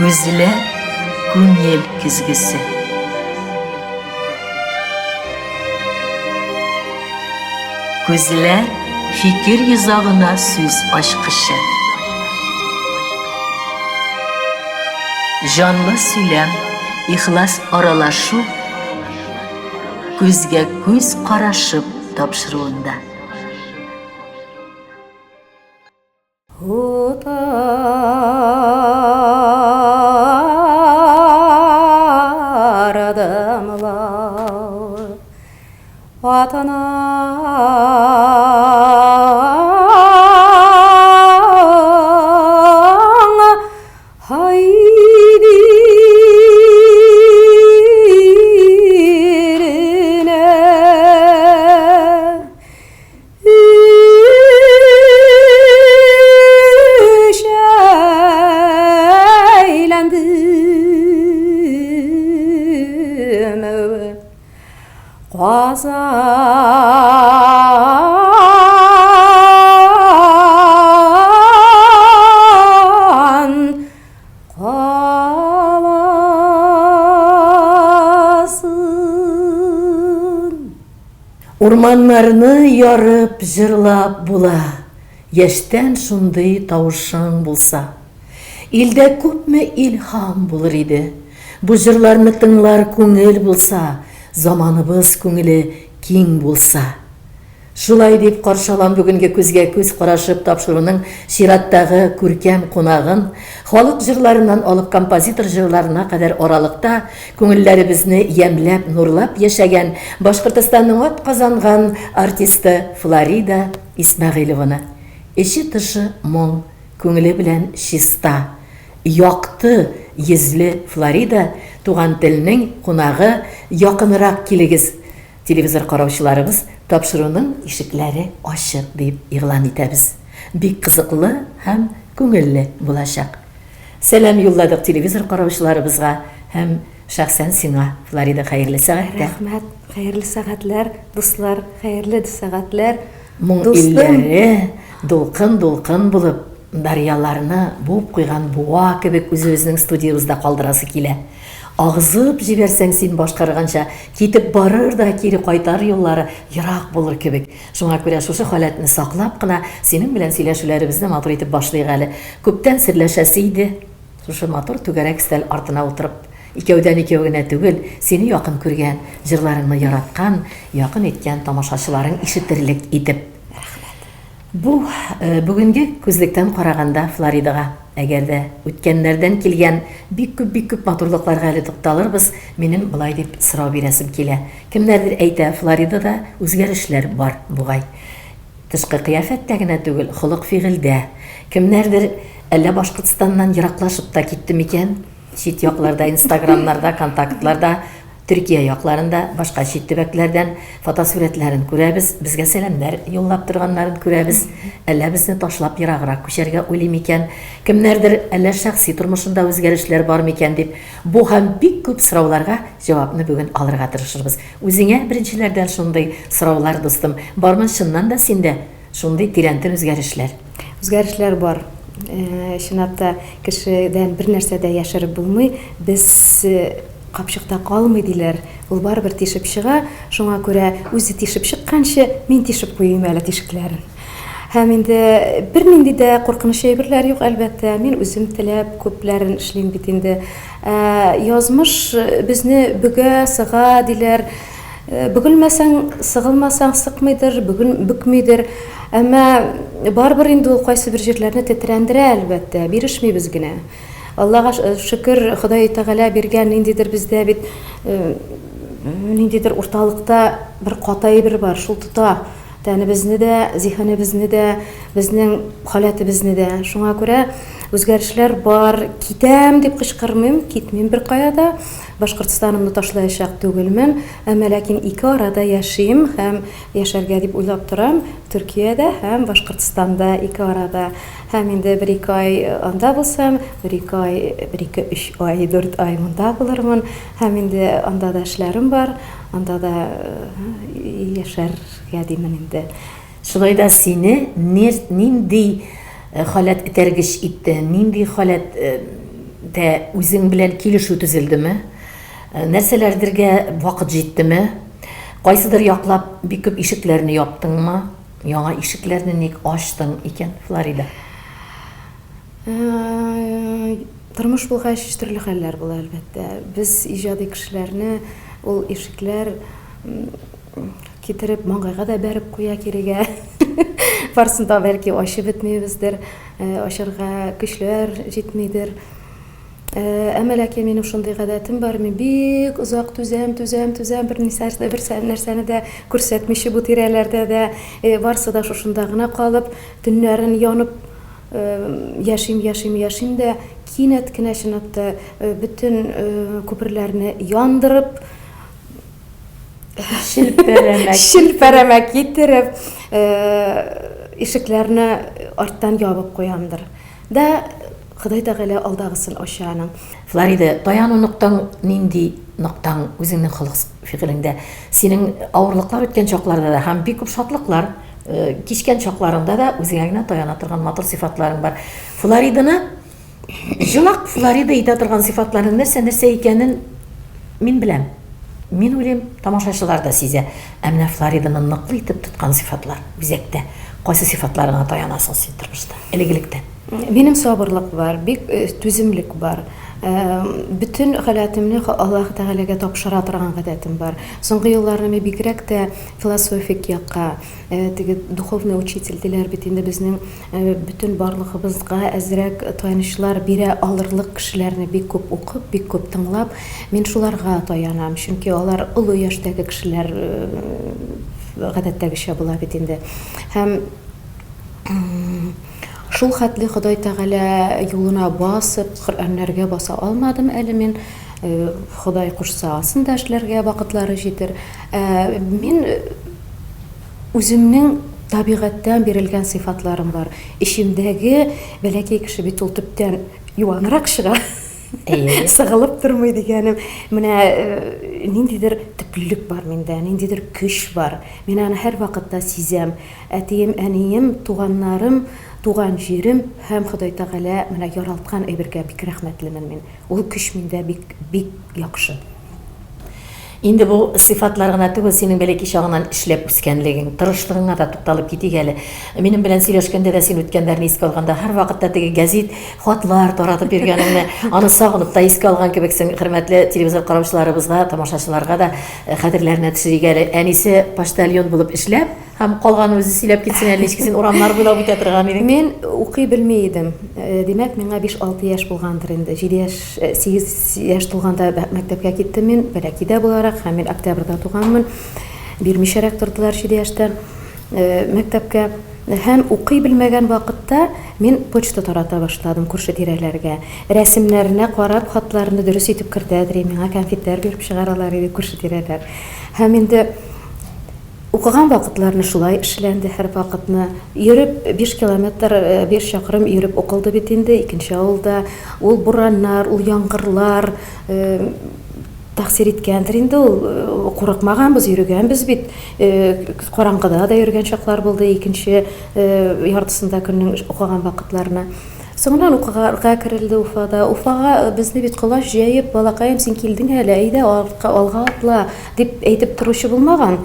Күзле күңел күзгісі. Күзле фикер йозағына сүз ашқышы. Жанлы сөйлем, ихлас аралашу, күзгә күз қарашып тапшыруында. Adamlar vatana Qazan qalasın. Урманнарны ярып, жырлап була, яштән шундый тавышың булса. Илдә күпме илһам булыр иде. Бу жырларны тыңлар күңел булса, заманыбыз күңеле киң булса. Шулай дип каршылам бүгенге күзгә күз карашып тапшыруның чираттагы күркәм кунагын, халык җырларыннан алып композитор җырларына кадәр аралыкта күңелләребезне ямьләп, нурлап яшәгән Башкортстанның атказанган артисты Флорида Исмәгыйлованы. Эче тышы моң, күңеле белән чиста. Якты йөзле Флорида туган телнең кунагы, якынрак килегез. Телевизор караучыларыбыз тапшыруның ишекләре ачык дип игълан итәбез. Бик кызыклы һәм күңелле булачак. Сәлам юлладык телевизор караучыларыбызга һәм шәхсән сиңа, Флорида, хәерле сәгатьтә. Рәхмәт, хәерле сәгатьләр, дуслар, хәерле сәгатьләр. Моң илләре дулкын-дулкын булып, дарьяларны буып куйган буа кебек үзебезнең студиябызда калдырасы килә. Агызып җибәрсәң син башкарганча, китеп барыр да кире кайтар юллары ерак булыр кебек. Шуңа күрә шушы халәтне саклап кына синең белән сөйләшүләребезне матур итеп башлыйк әле. Күптән серләшәсе иде. Шушы матур түгәрәк стәл артына утырып, икәүдән икәү генә түгел, сине якын күргән, җырларыңны яраткан, якын иткән тамашачыларың ишетерлек итеп. Бу бүгенге күзлектән караганда Флоридага, әгәр дә үткәннәрдән килгән бик күп матурлыкларга әле тукталырбыз, минем булай дип сорау бирәсем килә. Кемнәрдер әйтә, Флоридада үзгәрешләр бар бугай. Тышкы кыяфәттә генә түгел, холык-фигыльдә. Кемнәрдер әллә Башкортстаннан ераклашып та китте микән? Чит якларда, Инстаграмнарда, контактларда, Төркия якларында, башка чит төбәкләрдән фотосурәтләрен күрәбез, безгә сәламнәр юллап торганнарын күрәбез. Әллә безне ташлап ераграк күчәргә уйлый микән? Кемнәрдер әллә шәхси тормышында үзгәрешләр бар микән дип, бу һәм бик күп сорауларга җавапны бүген алырга тырышырбыз. Үзеңә беренчеләрдән шундый сораулар, дустым, бармы чыннан да синдә шундый тирәнтен үзгәрешләр? Үзгәрешләр бар. Чынлапта кешедән бер нәрсә дә яшереп булмый. Без капчыкта калмый диләр. Ул барыбер тишеп чыга. Шуңа күрә үзе тишеп чыкканчы мин тишеп куйыйм әле тишекләрен. Һәм инде бернинди дә куркыныч әйберләр юк, әлбәттә. Мин үзем теләп күпләрен эшлим бит инде. Язмыш безне бүгә сыга диләр. Бөгелмәсәң, сыгылмасаң сыкмыйдыр, бükмидер. Әмма барыбер инде ул кайсы бер җирләрне тетрәндерә, әлбәттә. Бирешмибез генә. Аллага шөкер, Ходай Тәгалә биргән ниндидер бездә бит ниндидер урталыкта бер катай бер бар, шул тота. Тәнебезне дә, зиһенебезне дә, безнең халәтебезне дә. Шуңа күрә үзгәрешләр бар. Китәм дип кычкырмыйм, китмим бер каяда. Башкортстанымны ташлаячак түгелмен, әмма ләкин ике арада яшим һәм яшәргә дип уйлап торам. Төркиядә һәм Башкортстанда ике арада. Һәм инде 1-2 ай анда булсам, 1-2 ай, 1-2-3 ай, 4 ай монда булырмын. Һәм инде анда да эшләрем бар, анда да яшәргә димен инде. Шулай да сине нинди халат этәргеч итте, нинди халат тә үзең белән килешү төзелдеме? Нәрсәләрдергә вакыт җиттеме? Кайсыдыр яклап бик күп ишекләрне яптыңмы? Яңа ишекләрне ник ачтың икән Флорида? Тормыш булгач төрле хәлләр була әлбәттә. Без иҗади кешеләрне ул ишекләр китереп маңгайга да бәреп куя кирегә. Барсында бәлки ачып бетмәйбездер, ачарга көчләр җитмидер. Әмма ләкин минем шундый гадәтем бар, мин бик озак түзәм, бер нәрсәне дә күрсәтмичә бу тирәләрдә дә барсы да шушында гына калып, төннәрен янып яшим дә кинәт кенә чынлапта бөтен күперләрне яндырып, шилпәрәмә китереп, ишекләрне арттан ябып куямдыр. Да Ходай Тәгалә алдагысын ачаның. Флорида, таяну ноктаң нинди ноктаң үзеңнең холык фикереңдә? Синең авырлыклар үткән чакларда да һәм бик күп шатлыклар кичкән чакларында да үзеңә генә таяна торган матур сыйфатларың бар. Флориданы җылак Флорида итә торган сыйфатларның нәрсә икәнен мин беләм. Мин уйлыйм, тамашачылар да сизә. Ә менә Флориданы ныклы итеп тоткан сыйфатлар үзәктә. Кайсы сыйфатларына таянасың син тормышта? Элегелектә. Минем сабырлык бар, бик түземлек бар. Bütün халәтемне Аллаһ Тәгаләгә тапшыра торган гадәтем бар. Соңгы елларны бигрәк тә философик якка, теге духовный учитель диләр бит инде безнең bütün барлыгыбызга әзрәк таянычлар бирә алырлык кешеләрне бик күп укып, бик күп тыңлап, мин шуларга таянам. Чөнки алар олы яшьтәге кешеләр гадәттәгечә була бит инде. Һәм шул хәтле Ходай Тәгалә юлына басып, Коръәннәргә баса алмадым әле мин. Ходай кушса, асын да эшләргә вакытлары җитер. Мин үземнең табигатьтән бирелгән сыйфатларым бар. Ишемдәге бәләкәй кеше бит ул төптән юанрак чыга. Сыгылып тормый дигәнем. Менә ниндидер төплелек бар миндә, ниндидер көч бар. Мин аны һәр вакытта сизәм. Әтием, әнием, туганнарым, туган җирем һәм Ходай Тәгалә менә яралткан әйбергә бик рәхмәтлемен мин. Ул көч миндә бик яхшы. Инде бу сыйфатлар гына түгел, синең бәләки чагыннан эшләп үскәнлегең, тырышлыгыңа да тукталып китик әле. Минем белән сөйләшкәндә дә син үткәннәрне искә алганда, һәр вакытта теге гәзит, хатлар таратып биргәнеңне, аны сагынып та искә алган кебексең, хөрмәтле телевизор караучыларыбызга, тамашачыларга да хәтерләренә төшерик әле. Әнисе почтальон булып эшләп, һәм калган үзе сөйләп китсен әле, ничек син урамнар буйлап үтә торган идең? Мин укый белми идем. Димәк, миңа 5-6 яшь булгандыр инде. 8 яшь тулганда мәктәпкә киттем мин, бәләкидә буларак, һәм мин октябрьдә туганмын. Бирмичәрәк тордылар 7 яшьтән мәктәпкә. Һәм укый белмәгән вакытта мин почта тарата башладым күрше тирәләргә. Рәсемнәренә карап, хатларны дөрес итеп кертәдер, миңа конфетлар биреп чыгаралар иде күрше тирәләр. Һәм инде укыган вакытларны шулай эшләнде һәр вакытны. Йөреп 5 километр, 5 чакрым йөреп укылды бит инде икенче авылда. Ул бураннар, ул яңгырлар тәхсир иткәндер инде ул. Курыкмаганбыз, йөргәнбез бит. Караңгыда да йөргән чаклар булды икенче яртысында көннең укыган вакытларны. Соңыннан укыгарга керелде Уфада. Уфага безне бит колаш җәеп, балакаем, син килдең әле, әйдә алга атла дип әйтеп торучы булмаган.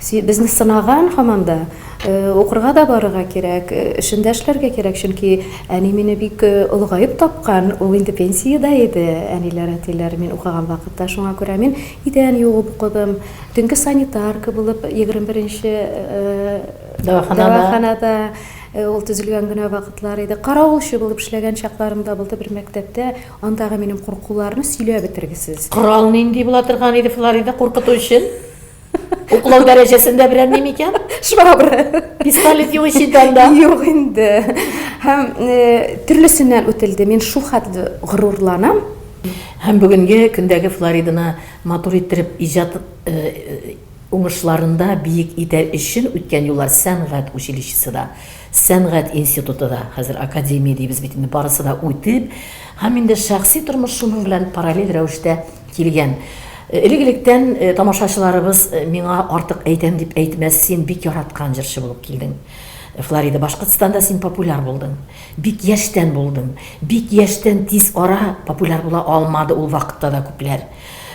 Безне сынаган һаманда. Укырга да барырга кирәк, эшендә эшләргә кирәк, чөнки әни мине бик олыгаеп тапкан, ул инде пенсиядә иде, әниләр, әтиләр мин укыган вакытта. Шуңа күрә мин идән юып укыдым. Төнге санитарка булып 21-нче дәваханада ул төзелгән генә вакытлар иде. Каравылчы булып эшләгән чакларым да булды бер мәктәптә. Андагы минем куркуларны сөйләп бетергесез. Корал нинди була торган иде Флорида куркыту өчен? Уклау дәрәҗәсендә берәр ним икән? Швабра. Пистолет юк ичендә. Юк инде. Һәм төрлесеннән үтелде. Мин шул хәтле горурланам. Һәм бүгенге көндәге Флориданы матур иттереп иҗат уңышларында биек итәр өчен үткән юллар сәнгать училищесында, сәнгать институтында, хәзер академия дибез бит инде, барысы да үтеп, һәм инде шәхси тормышым белән параллель рәвештә килгән. Элек-электән тамашачыларыбыз миңа артык әйтәм дип әйтмәс, син бик яраткан җырчы булып килдең. Флорида, Башкортстанда син популяр булдың. Бик яшьтән булдың. Бик яшьтән тиз ара популяр була алмады ул вакытта да күпләр.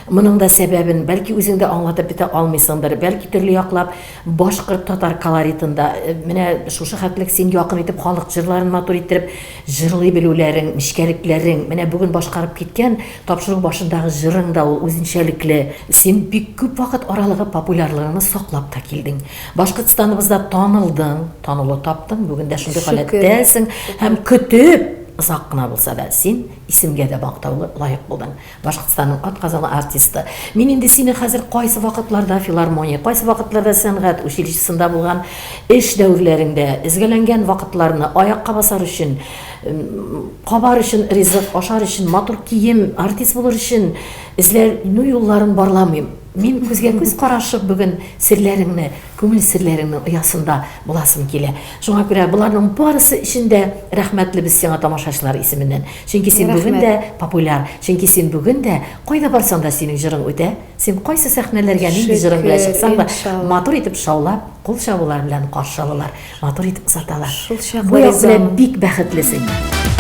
Моның да сәбәбен бәлки үзең дә аңлатып бетә алмыйсыңдыр. Бәлки төрле яклап башкорт татар колоритында менә шушы хәтлек син якын итеп халык җырларын матур иттереп җырлый белүләрең, нечкәлекләрең, менә бүген башкарып киткән тапшыру башындагы җырың да ул үзенчәлекле. Син бик күп вакыт аралыгы популярлыгыңны саклап та килдең. Башкортстаныбызда танылдың, танылу таптың, бүген дә шундый халәттәсең һәм көтеп озак кына булса да син исемгә дә мактаулы лаек булдың. Башкортстанның атказалы артисты. Мин инде сине хәзер кайсы вакытларда филармония, кайсы вакытларда сәнгать училищесында булган эш дәврләрендә изгәләнгән вакытларны аякка басар өчен, кабар өчен ризык, ашар өчен, матур кием, артист булыр өчен эзләнү юлларын барламыйм. Мин күзгә күз карашып бүген серләреңне, күңел серләреңнең оясында буласым килә. Шуңа күрә буларның барысы өчен дә рәхмәтле без сиңа тамашачылар исеменнән. Чөнки син бүген дә популяр, чөнки син бүген дә кайда барсаң да синең җырың үтә. Син кайсы сәхнәләргә нинди җырың белән чыксаң да матур итеп шаулап, кул чабулар белән каршы алалар, матур итеп озаталар. Бу як белән бик бәхетлесең.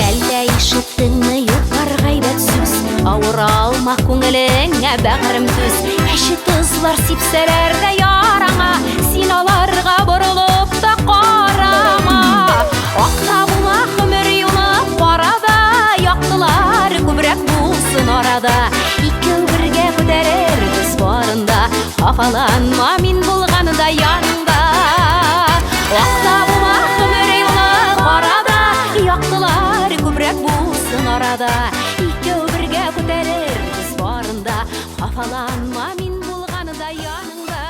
Әллә ишеттеңме юклар гайбәт сүз, авыра алма күңелеңә бәгърем түз. Әши кызлар сипсәләр дә яраңа, син аларга борылып та карама. Акта була гомер юлы карада, яктылар күбрәк булсын арада. Икәү бергә күтәрер без барында, хафаланма мин булганда яныңда. Акта була гомер юлы карада, яктылар күбрәк булсын арада. Икәү бергә күтәрер без барында, хафаланма мин булганда яныңда.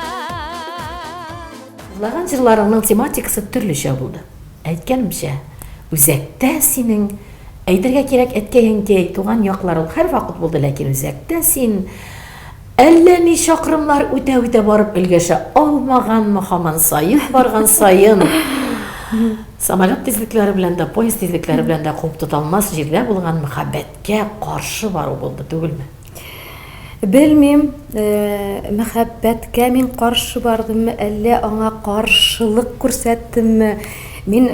Лаган җырларыңның тематикасы төрлечә булды. Әйткәнемчә, үзәктә синең әйтергә кирәк әткәй-әнкәй, туган яклар ул һәрвакыт булды, ләкин үзәктә син әллә ни чакрымлар үтә-үтә барып өлгәшә алмаганмы һаман саен барган саен. Самолет тизлекләре белән дә, поезд тизлекләре белән дә куып тоталмас җирдә булган мәхәббәткә каршы бару булды түгелме? Белмим, мәхәббәткә мин каршы бардыммы, әллә аңа каршылык күрсәттемме? Мин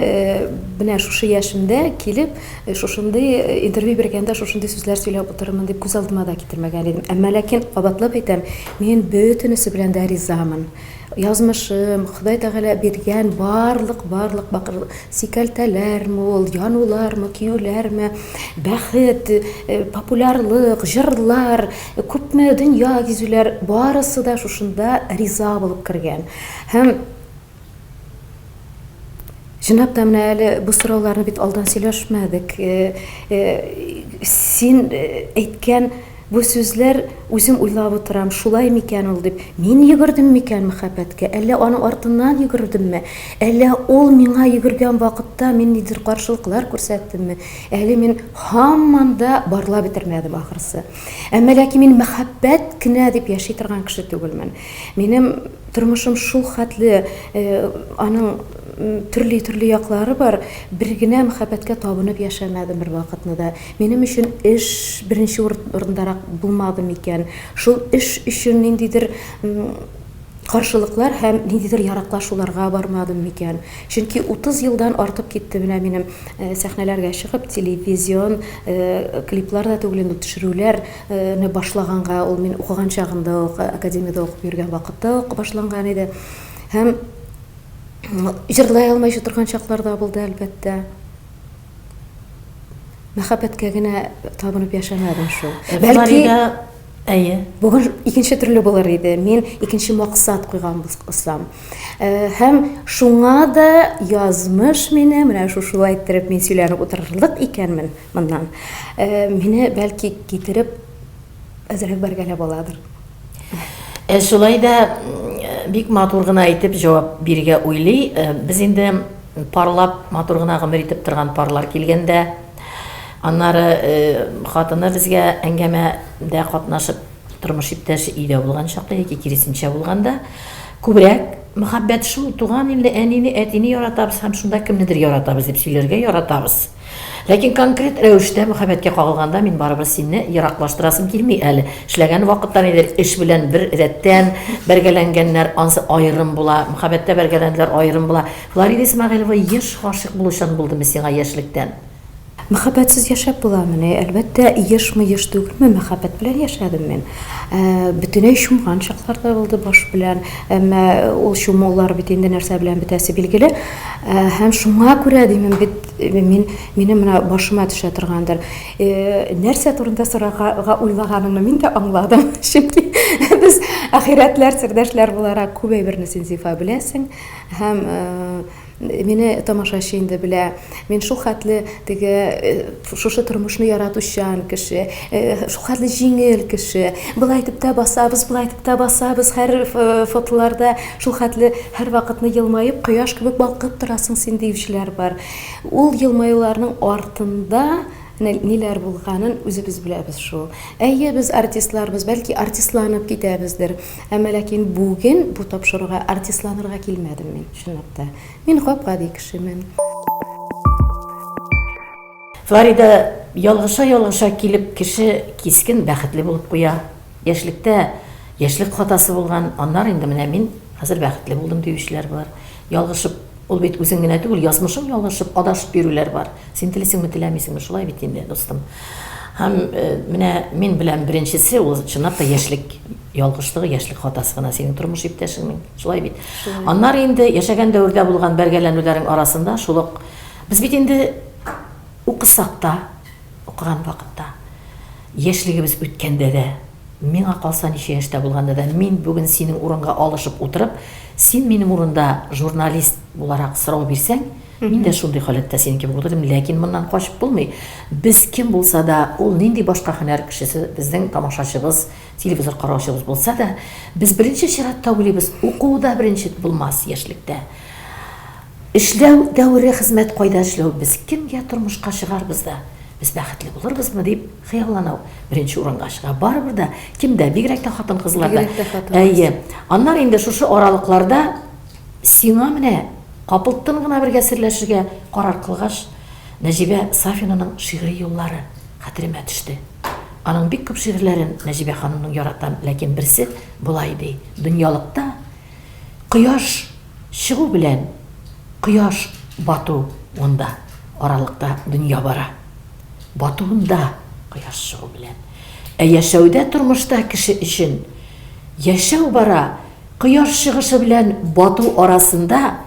менә шушы яшемдә килеп, шушындый интервью биргәндә шушындый сүзләр сөйләп утырырмын дип күз алдыма да китермәгән идем. Әмма ләкин кабатлап әйтәм, мин бөтенесе белән дә ризамын. Язмышым, Ходай Тәгалә биргән барлык сикәлтәләрме ул, янулармы, киюләрме, бәхет, популярлык, җырлар, күпме дөнья гизүләр, барысы да шушында риза булып кергән. Һәм Җинап та менә әле бу сорауларны бит алдан сөйләшмәдек. Син әйткән бу сүзләр үзем уйлап утырам, шулай микән ул дип. Мин йөгердем микән мәхәббәткә? Әллә аның артыннан йөгердемме? Әллә ул миңа йөгергән вакытта мин нидер каршылыклар күрсәттемме? Әле мин һаман да барлап бетермәдем ахырсы. Әмма ләкин мин мәхәббәт кенә дип яши торган кеше түгелмен. Минем тормышым шул хәтле, аның төрле яклары бар. Бер генә мәхәббәткә табынып яшәмәдем бер вакытны да. Минем өчен эш беренче урындарак булмады микән? Шул эш өчен ниндидер каршылыклар һәм ниндидер яраклашуларга бармадым микән? Чөнки 30 елдан артып китте менә минем сәхнәләргә чыгып, телевизион клипларда түгел, төшерүләрне башлаганга, ул мин укыган чагымда, академиядә укып йөргән вакытта башланган иде. Һәм җырлай алмай торган чакларда булды әлбәттә. Мәхәббәткә генә табынып яшәмәдем шул. Бәлки бүген икенче төрле булыр иде. Мин икенче максат куйган булсам. Һәм шуңа да язмыш мине менә шулай иттереп мин сөйләнеп утырырлык икәнмен моннан. Мине бәлки китереп әзрәк бергәләп аладыр. Шулай да бик матур гына әйтеп җавап бирергә уйлый. Без инде парлап матур гына гомер итеп торган парлар килгәндә, аннары хатыны безгә әңгәмәдә катнашып тормыш иптәше өйдә булган чакта яки киресенчә булганда, күбрәк мөхәббәт шул, туган илне, әнине, әтине яратабыз һәм шунда кемнедер яратабыз дип сөйләргә яратабыз. Ләкин конкрет рәвештә мөхәббәткә кагылганда мин барыбер синне ераклаштырасым килми әле. Эшләгән вакытта нидер эш белән бер рәттән бергәләнгәннәр, ансы аерым була, мөхәббәттә бергәләнделәр аерым була. Флорида Исмәгыйлова еш гашык булучан булдымы сиңа яшьлектән? Мөхәббәтсез яшәп буламыни? Әлбәттә, ешме еш түгелме, мөхәббәт белән яшәдем мин. Бөтенләй шумган чакларда булды баш белән, әмма ул шумулар бит инде нәрсә белән бетәсе билгеле. Һәм шуңа күрә димем бит минем менә башыма төшә торгандыр. Нәрсә турында сорарга уйлаганыңны мин дә аңладым. Чөнки без ахирәтләр, сердәшләр буларак күп әйберне син Зифа беләсең. Һәм мине тамашачы инде белә. Мин шул хәтле теге шушы тормышны яратучан кеше, шул хәтле җиңел кеше. Булай итеп тә басабыз, булай итеп тә басабыз. Һәр фотоларда шул хәтле һәр вакытны елмаеп, кояш кебек балкып торасың син диючеләр бар. Ул елмаюларның артында ниләр булганын үзебез беләбез шул. Әйе, без артистларбыз, бәлки артистланып китәбездер. Әмма ләкин бүген бу тапшыруга артистланырга килмәдем мин, чынлап та. Мин гап-гади кешемен. Флорида ялгыша килеп кеше кискен бәхетле булып куя. Яшьлектә яшьлек хатасы булган, аннар инде менә мин хәзер бәхетле булдым диючеләр бар. Ялгышып, ул бит үзең генә түгел, язмышың ялгышып, адашып йөрүләр бар. Син телисеңме, теләмисеңме, шулай бит инде, достым. Һәм менә мин белән беренчесе ул чынлап та яшьлек ялгышлыгы, яшьлек хатасы гына синең тормыш иптәшеңнең. Шулай бит. Аннар инде яшәгән дәврдә булган бергәләнүләрең арасында шулык без бит инде укысак та, укыган вакытта, яшьлегебез үткәндә дә, миңа калса ничә яшьтә булганда да, мин бүген синең урынга алышып утырып, син минем урында журналист буларак сорау бирсәң, мин дә шундый халәттә синең кебек утырдым, ләкин моннан качып булмый. Без кем булса да, ул нинди башка һөнәр кешесе, безнең тамашачыбыз, телевизор караучыбыз булса да, без беренче чиратта уйлыйбыз, укуда беренче булмас яшьлектә. Эшләү дәвре, хезмәт кайда эшләү, без кемгә тормышка чыгарбыз да, без бәхетле булырбызмы дип хыялланау беренче урынга чыга. Барыбер да кимдә, бигрәк тә хатын-кызларда. Әйе. Аннар инде шушы аралыкларда сиңа менә капылттын гына бергә серләшергә карар кылгач, Нәҗибә Сафинаның шигъри юллары хәтеремә төште. Аның бик күп шигырьләрен Нәҗибә ханымның яратам, ләкин берсе булай ди. Дөньялыкта кояш чыгу белән кояш бату онда аралыкта дөнья бара. Батуында кояш чыгу белән. Ә яшәүдә тормышта кеше өчен яшәү бара, кояш чыгышы белән бату арасында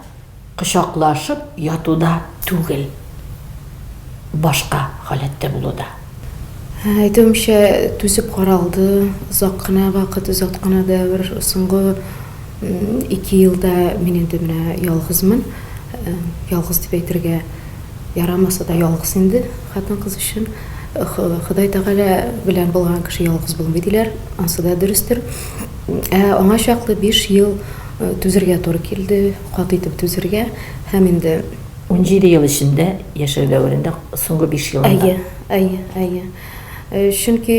кочаклашып ятуда түгел, башка халәттә булуда. Әйтүемчә, түзеп каралды, озак кына вакыт, озак кына дәвр, соңгы 2 елда мин инде менә ялгызмын. Ялгыз дип әйтергә ярамаса да ялгыз инде хатын-кыз өчен. Ходай Тәгалә белән булган кеше ялгыз булмый диләр, ансы да дөрестер. Аңа чаклы 5 ел түзергә туры килде, кат итеп түзергә, һәм инде 17 ел эчендә яшәү дәврендә соңгы 5 елда. Әйе. Чөнки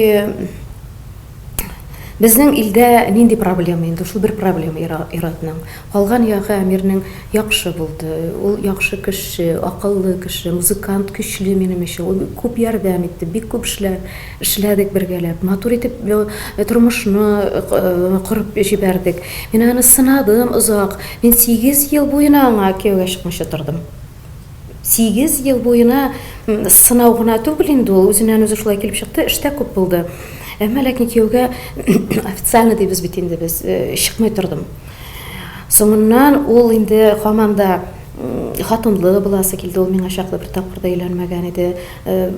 безнең илдә нинди проблема инде, шул бер проблема иратның. Калган ягы әмирнең яхшы булды. Ул яхшы кеше, акыллы кеше, музыкант, көчле минем өчен. Ул күп ярдәм итте, бик күп эшләдек бергәләп. Матур итеп тормышны корып җибәрдек. Мин аны сынадым озак. Мин 8 ел буена аңа кияүгә чыкмыйча тордым. 8 ел буена сынау гына түгел инде ул, үзеннән үзе шулай килеп чыкты, эштә күп булды. Әмма ләкин кияүгә официально дибез бит инде без чыкмый тордым. Соңыннан ул инде һаманда хатынлы буласы килде, ул миңа чаклы бер тапкыр да өйләнмәгән иде.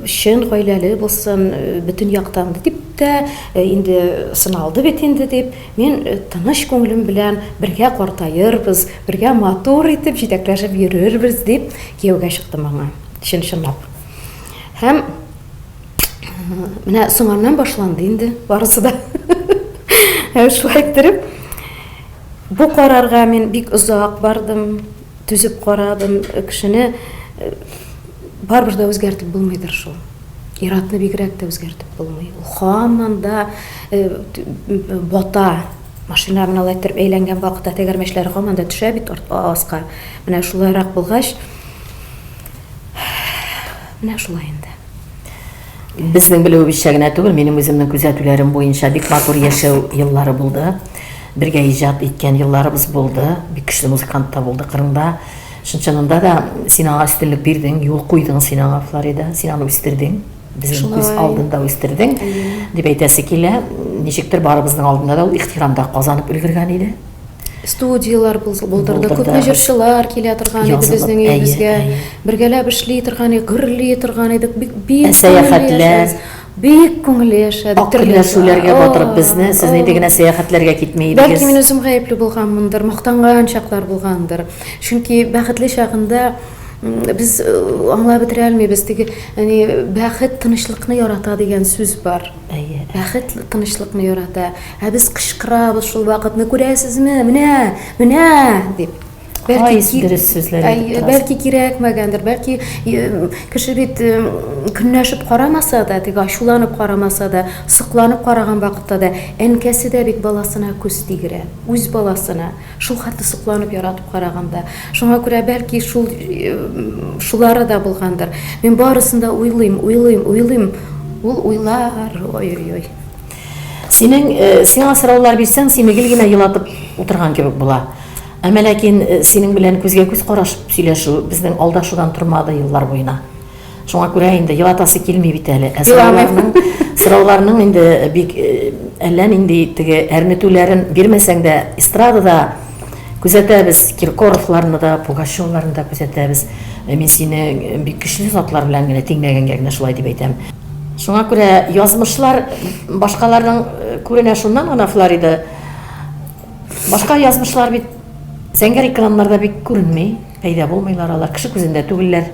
Чын гаиләле булсын, бөтен яктан дип тә инде сыналды бит инде дип, мин тыныч күңелем белән бергә картаербыз, бергә матур итеп җитәкләшеп йөрербез дип кияүгә чыктым аңа. Чын-чынлап. Һәм менә соңыннан башланды инде барысы да. Шулай итеп, бу карарга мин бик озак бардым, түзеп карадым, кешене барбыр да үзгәртеп булмыйдыр шул. Иратны бигрәк тә үзгәртеп булмый. Һаман да бата, машина менә алай торып әйләнгән вакытта тәгәрмәчләре гаманда төшә бит аска. Менә шулайрак булгач, менә шулай инде. Безнең белүебезчә генә түгел, минем үземнең күзәтүләрем буенча бик матур яшәү еллары булды. Бергә иҗат иткән елларыбыз булды. Бик көчле музыкант та булды Кырымда. Шунчанында да син аңа өстенлек бирдең, юл куйдың син аңа Флорида, син аны үстердең. Безнең күз алдында үстердең. Дип әйтәсе килә. Ничектер барыбызның алдында да ул ихтирамда казанып өлгергән иде. Студиялар булдырды, күпме җырчылар килә торган иде Язылып, безнең әйе, өебезгә. әйе. Бергәләп эшли торган идек, гырли торган идек. Бик Сәяхәтләр. Бик күңелле яшәдек. Акыллашуларга батырып безне, сез нинди генә сәяхәтләргә китмәйдегез. Бәлки мин үзем гаепле булганмындыр, мактанган чаклар булгандыр. Чөнки бәхетле чагында без аңлап бетерә алмыйбыз. Теге, бәхет тынычлыкны ярата дигән сүз бар. Әйе. Бәхет тынычлыкны ярата. Без кычкырабыз шул вакытны, күрәсезме? Менә дип. Кайсы дөрес сүзләр әйтеп торасыз. Бәлки кирәкмәгәндер, бәлки кеше бит көнләшеп карамаса да, теге ачуланып карамаса да, сыкланып караган вакытта да әнкәсе дә бит баласына күз тигерә, үз баласына, шул хәтле сыкланып яратып караганда. Шуңа күрә бәлки шулары да булгандыр. Мин барысын да уйлыйм. Ул уйлар, ой. Сиңа сораулар бирсәң, сине гел генә елатып утырган кебек була. Әмма ләкин синең белән күзгә күз карашып сөйләшү безнең алдашудан тормады еллар буена. Шуңа күрә инде елатасы килми бит әле. Сорауларның инде бик әллә нинди теге әрнетүләрен бирмәсәң дә эстрадада күзәтәбез, Киркоровларны да, Пугачевларны да күзәтәбез. Мин сине бик көчле затлар белән генә тиңләгәнгә генә шулай дип әйтәм. Шуңа күрә язмышлар башкаларның күренә шуннан гына Флорида. Башка язмышлар бит зәңгәр экраннарда бик күренми, пәйда булмыйлар алар, кеше күзендә түгелләр.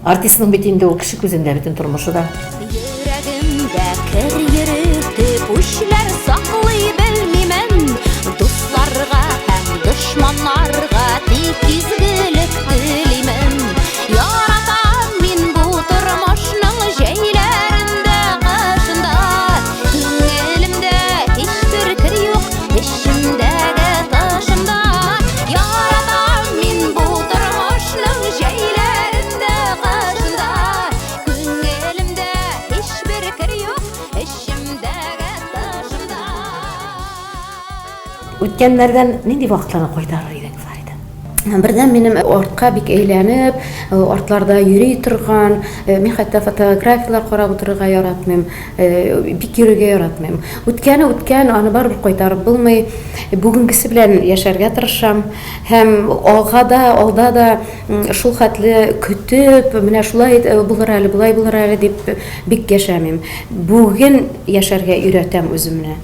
Артистның бит инде ул кеше күзендә бөтен тормышы да. Йөрәгемдә кер йөртеп үчләр саклый белмимен. Дусларга һәм дошманнарга тик изгелек телимен. Яратам мин бу тормышның җәйләрендә кышында. Күңелемдә һичбер кер юк, эчемдәге ташымда. Яратам мин бу тормышның җәйләрендә кышында. Күңелемдә һичбер кер юк, эчемдәге ташымда. Үткәннәрдән нинди вакытларны кайтарыр идең, Флорида? Бердән минем артка бик әйләнеп, артларда йөри торган, мин хәтта фотографиялар карап утырырга яратмыйм, бик йөрергә яратмыйм. Үткән, аны барыбер кайтарып булмый. Бүгенгесе белән яшәргә тырышам һәм алда да шул хәтле көтеп, менә шулай булыр әле, булай булыр әле дип бик яшәмим. Бүген яшәргә өйрәтәм үземне.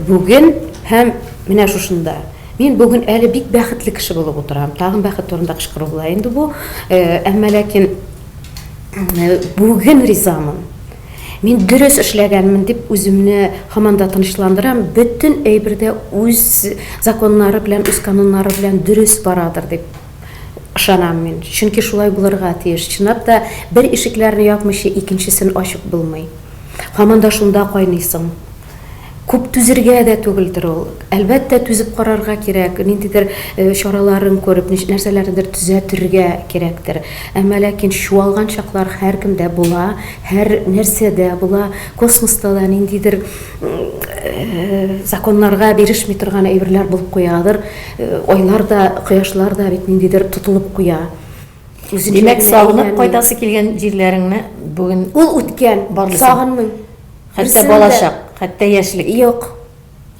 Бүген һәм менә шушында. Мин бүген әле бик бәхетле кеше булып утырам. Тагын бәхет турында кычкыру була инде бу. Әмма ләкин бүген ризамын. Мин дөрес эшләгәнмен дип үземне һаманда тынычландырам. Бөтен әйбердә үз законнары белән, үз кануннары белән дөрес барадыр дип ышанам мин. Чөнки шулай булырга тиеш. Чынлап та бер ишекләрне япмыйча икенчесен ачып булмый. Һаманда шунда кайныйсың. Күп түзергә дә түгелдер ул. Әлбәттә түзеп карарга кирәк. Ниндидер чараларын күреп, нәрсәләрдер төзәтергә кирәктер. Әмма ләкин чуалган чаклар һәркемдә була, һәр нәрсәдә була. Космоста да ниндидер законнарга бирешми торган әйберләр булып куядыр. Ойлар да, кояшлар да бит ниндидер тотылып куя. Димәк, сагынып кайтасы килгән җирләреңне бүген ул үткән, сагынмыйм. Хәтта балачак, хәтта яшьлек.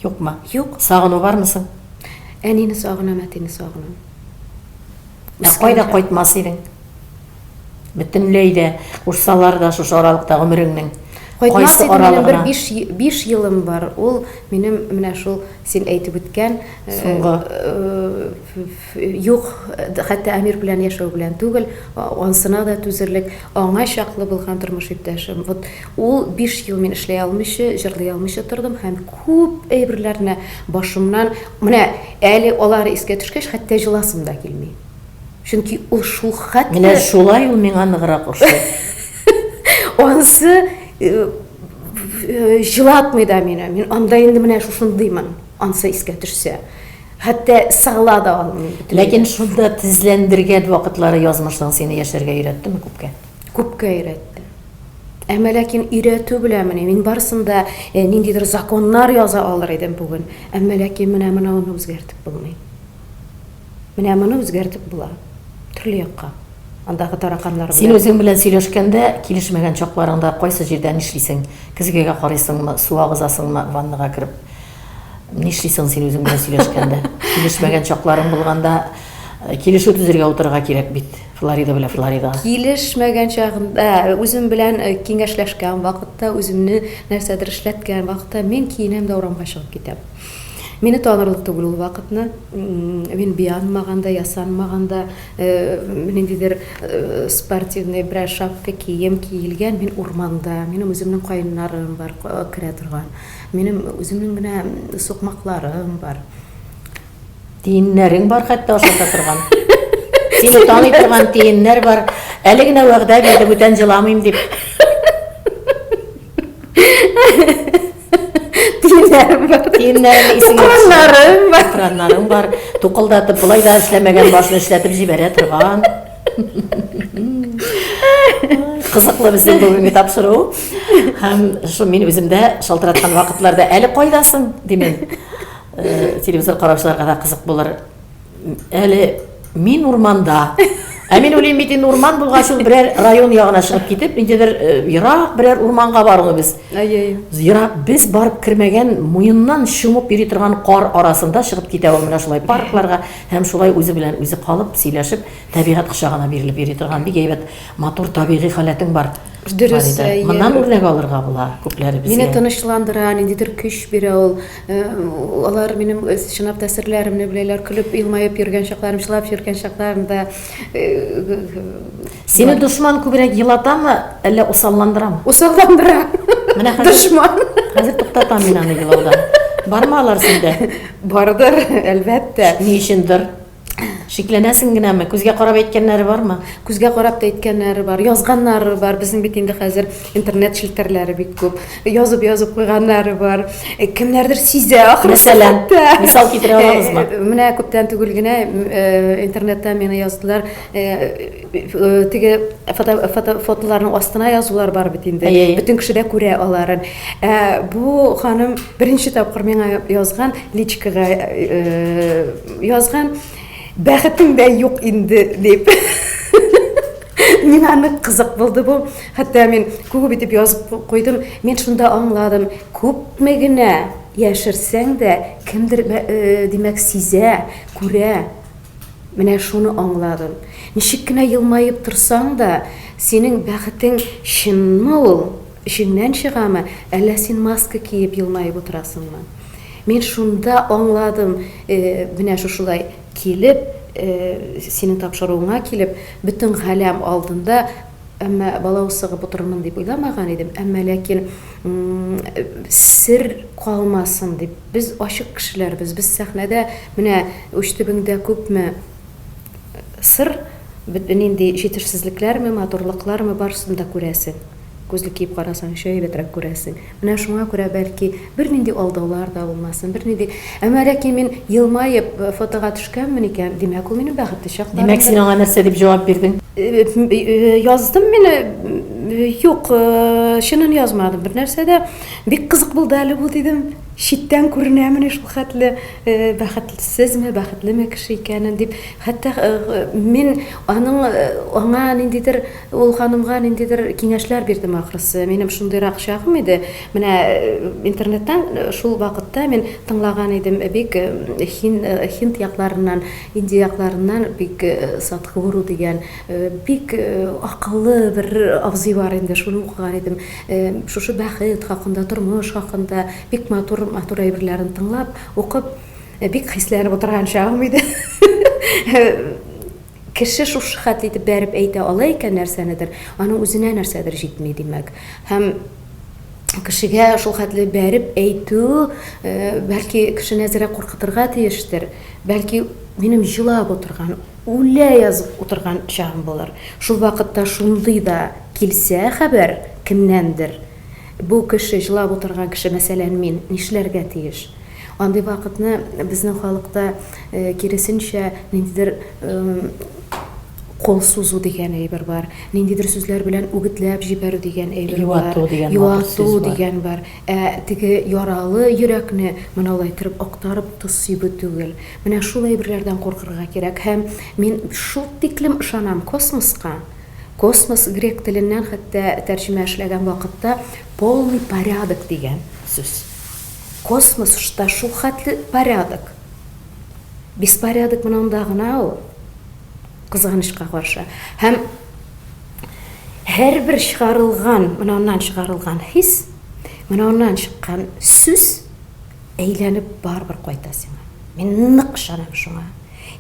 Юкмы? Юк. Сагыну бармысың? Әнине сагынам, әтине сагынам. Кайда кайтмас идең? Бөтенләй дә курсалар да шушы аралыкта гомереңнең. Кайтмас идем, минем 5 елым бар. Ул минем менә шул син әйтеп үткән юк, хәтта Амир белән яшәү белән түгел, ансына да түзерлек, аңа чаклы булган тормыш иптәшем. Вот ул 5 ел мин эшләй алмыйча, җырлый алмыйча тордым һәм күп әйберләрне башымнан, менә әле алар искә төшкәч, хәтта җыласым да килми. Чөнки ул шул хәтле менә шулай ул миңа ныграк ошый. Ансы җылатмый да мине. Мин анда инде менә шушындыймын. ансы искә төшсә. Хәтта сагыла да алмый. Ләкин шунда тезләндергән вакытлары язмышның сине яшәргә өйрәттеме күпкә? Күпкә өйрәтте. Әмма ләкин өйрәтү белән мин барысында ниндидер законнар яза алыр идем бүген. Әмма ләкин менә моны үзгәртеп булмый. Менә моны үзгәртеп була. Төрле якка. Андагы тараканнар Син үзең белән сөйләшкәндә килешмәгән чакларыңда кайсы җирдә нишлисең? Көзгегә карыйсыңмы, су агызасыңмы, ваннага кереп? Нишлисең син үзең белән сөйләшкәндә? Килешмәгән чакларың булганда килешү төзергә утырырга кирәк бит. Флорида белән Флорида. Килешмәгән чагында, үзем белән киңәшләшкән вакытта, үземне нәрсәдер эшләткән вакытта мин киенәм дә урамга чыгып китәм. Мине танырлык түгел ул вакытны. Мин биянмаганда, ясанмаганда, ниндидер спортивный бер шапка кием киелгән, мин урманда, минем үземнең кайнарым бар, керә торган. Минем үземнең генә сукмакларым бар. Тиеннәрең бар хәтта ашата торган. Сине таный торган тиеннәр бар. Әле генә вәгъдә бирде бүтән җыламыйм дип. Тиеннәрен исеңә краннарың бар. Тукылдатып булай да эшләмәгән башын эшләтеп җибәрә торган. Кызыклы безнең бүгенге тапшыру. Һәм шу мин үземдә шалтыраткан вакытларда әле кайдасың димен. Телевизор караучыларга да кызык булыр. Әле мин урманда. Ә мин уйлыйм бит инде урман булгач ул берәр район ягына чыгып китеп, ниндидер ерак берәр урманга баруыбыз. Ерак без барып кермәгән, муеннан чумып йөри торган кар арасында чыгып китә ул менә шулай паркларга һәм шулай үзе белән үзе калып, сөйләшеп, табигать кочагына бирелеп йөри торган бик әйбәт матур табигый халәтең бар. Дөрес. Моннан үрнәк алырга була күпләре безгә. Мине тынычландыра, ниндидер көч бирә ул. Алар минем чынлап тәсирләремне беләләр, көлеп, илмаеп йөргән чакларым, чылап йөргән чакларымда. Сине дошман күбрәк елатамы, әллә усалландырамы? Усалландыра. Менә Дошман. хәзер туктатам мин аны елаудан. Бармы алар синдә? Бардыр, әлбәттә. Ни өчендер? Шикләнәсең генәме? Күзгә карап әйткәннәре бармы? Күзгә карап та әйткәннәре бар, язганнары бар. Безнең бит инде хәзер интернет челтәрләре бик күп. Язып куйганнары бар. Кемнәрдер сизә, Мәсәлән, мисал китерә алабызмы? Менә күптән түгел генә интернетта мине яздылар. Теге фотоларның астына язулар бар бит инде. Бөтен кеше дә күрә аларын. Бу ханым беренче тапкыр миңа язган, личкага язган. Бәхетең дә юк инде дип. Миңа нык кызык булды бу. Хәтта мин күп итеп язып куйдым. Мин шунда аңладым. Күпме генә яшерсәң дә кемдер димәк сизә, күрә. Менә шуны аңладым. Ничек кенә елмаеп торсаң да, синең бәхетең чынмы ул? Ишеңнән чыгамы? Әллә син маска киеп елмаеп утырасыңмы? Мин шунда аңладым, менә шулай килеп, синең тапшыруыңа килеп, бүтән галәм алдында, әмма бала усыгып утырмын дип уйламаган идем, әмма ләкин сер калмасын дип. Без ачык кешеләрбез, без сәхнәдә менә үчтебеңдә күпме сыр, нинди җитешсезлекләрме, матурлыклармы барсын да күрәсең. Күзлек киеп карасаң, шәйбәтрәк күрәсең. Менә шуңа күрә бәлки бер нинди алдаулар да булмасын, бер нинди. Әмма ләкин мин елмаеп фотога төшкәнмен икән, димәк ул минем бәхетле чакларым. Димәк син аңа нәрсә дип җавап бирдең? Яздым мине. Юк, чынын язмадым. Бер нәрсәдә бик кызык булды әле бу дидем. Читтән күренәме шул хәтле бәхетлесезме, бәхетлеме кеше икәнен дип. Хәтта мин аңа ниндидер ул ханымга ниндидер киңәшләр бирдем ахрысы. Минем шундыйрак чагым иде. Менә интернеттан шул вакытта мин тыңлаган идем бик Хинд якларыннан, Индия якларыннан бик Садхгуру дигән бик акыллы бер абзый бар инде. Шуны укыган идем. Шушы бәхет хакында, тормыш хакында бик матур әйберләрен тыңлап, укып, бик хисләнеп утырган чагым иде. Кеше шушы хәтле итеп бәреп әйтә ала икән нәрсәнедер, аның үзенә нәрсәдер җитми димәк. Һәм кешегә шул хәтле бәреп әйтү, бәлки кешене әзрәк куркытырга тиештер. Бәлки минем җылап утырган, үлә язып утырган чагым булыр. Шул вакытта шундый да килсә хәбәр кемнәндер. Бу кеше җылап утырган кеше, мәсәлән, мин нишләргә тиеш? Андый вакытны безнең халыкта киресенчә ниндидер кол сузу дигән әйбер бар. Ниндидер сүзләр белән үгетләп җибәрү дигән әйбер бар. Юату дигән Юату сүз бар. дигән бар. Теге яралы йөрәкне моналай итеп актарып тысыбы түгел. Менә шул әйберләрдән куркырга кирәк. Һәм мин шул тиклем ышанам космоска. Космос грек теленнән хәтта тәрҗемә эшләгән вакытта полный порядок дигән сүз. Космоста шул хәтле порядок. Беспорядок монда гына ул. Кызганычка каршы. Һәм һәрбер моннан чыгарылган хис, моннан чыккан сүз әйләнеп барбыр кайта сиңа. Мин нык ышанам шуңа.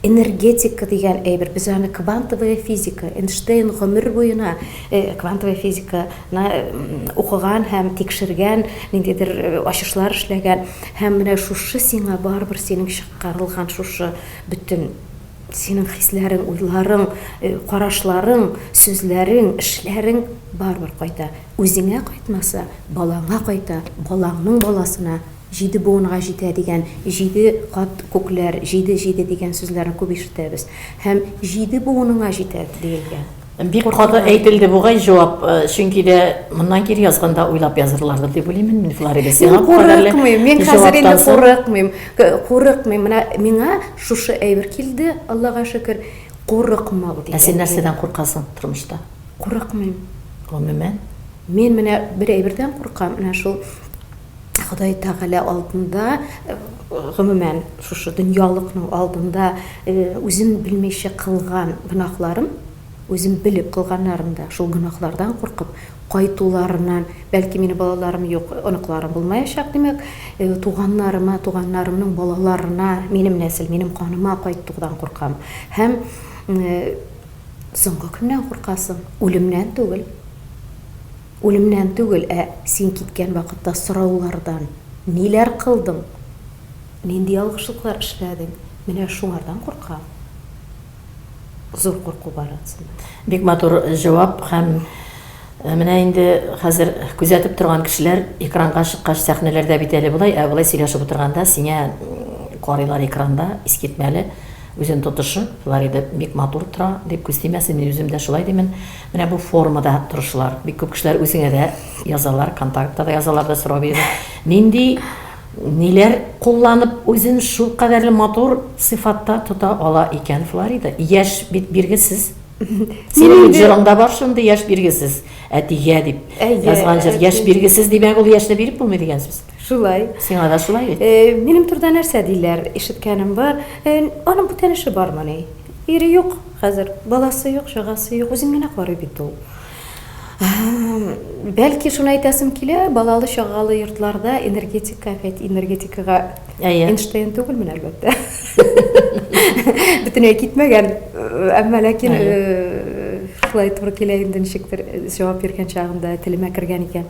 Энергетика дигән әйбер, без аны квантовая физика, Эйнштейн гомер буена квантовая физиканы укыган һәм тикшергән, ниндидер ачышлар эшләгән, һәм менә шушы сиңа барбыр синең чыгарылган шушы бүтән синең хисләрең, уйларың, карашларың, сүзләрең, эшләрең барбыр кайта. Үзеңә кайтмаса, балаңа кайта, балаңның баласына 7 буынга җитә дигән, 7 кат күкләр, 7 дигән сүзләрне күп ишетәбез. Һәм 7 буыныңа җитә диелгән. Бик каты әйтелде бугай җавап, чөнки дә моннан кире язганда уйлап язырлардыр дип уйлыйм мин Флорида. Мин хәзер инде курыкмыйм. Менә миңа шушы әйбер килде, Аллага шөкер, курыкма бу. Син нәрсәдән куркасың тормышта? Курыкмыйм. Гомумән, Мин менә бер әйбердән куркам, менә шул Ходай Тәгалә алдында, гомумән шушы дөньялыкның алдында үзем белмәйчә кылган гынахларым, үзем белеп кылганнарымда шул гынахлардан куркып кайтуларынан, бәлки минем балаларым юк, оныкларым булмаячак димәк, туганнарымның балаларына, минем нәсел, минем каныма кайтудан куркам. Һәм соңгы көннән куркасың, үлемнән түгел. Үлемнән түгел, син киткән вакытта сораулардан. Ниләр кылдың? Нинди ялгышлыклар эшләдең? Менә шуңардан куркам. Зур курку бар атсында. бик матур җавап һәм менә инде хәзер күзәтеп торган кешеләр экранга чыккач сәхнәләрдә бит әле булай, булай сөйләшеп утырганда сиңа карыйлар экранда, искитмәле үзен тотышы, Флорида бик матур тора дип күз тимәсен, мин үзем дә шулай димен. Менә бу формада торышлар. Бик күп кешеләр үзеңә дә язалар, контактта да язалар да сорау бирә. Нинди ниләр кулланып үзен шул кадәрле матур сыйфатта тота ала икән Флорида? Яшь бит биргесез. Синең җырыңда бар шундый яшь биргесез. Әтигә дип язган җыр яшь биргесез димәк ул яшьне биреп булмый дигән сүз. Шулай. Сиңа да шулай бит. Минем турда нәрсә диләр? Ишеткәнем бар. Аның бу тәнеше бармы? Ире юк хәзер, баласы юк, шагасы юк, үзем генә карый бит ул. Бәлки шуны әйтәсем килә, балалы чагалы йортларда энергетикага Эйнштейн түгел мен әлбәттә. Бөтенләй китмәгән, әмма ләкин шулай туры килә инде ничектер җавап биргән чагында телемә кергән икән.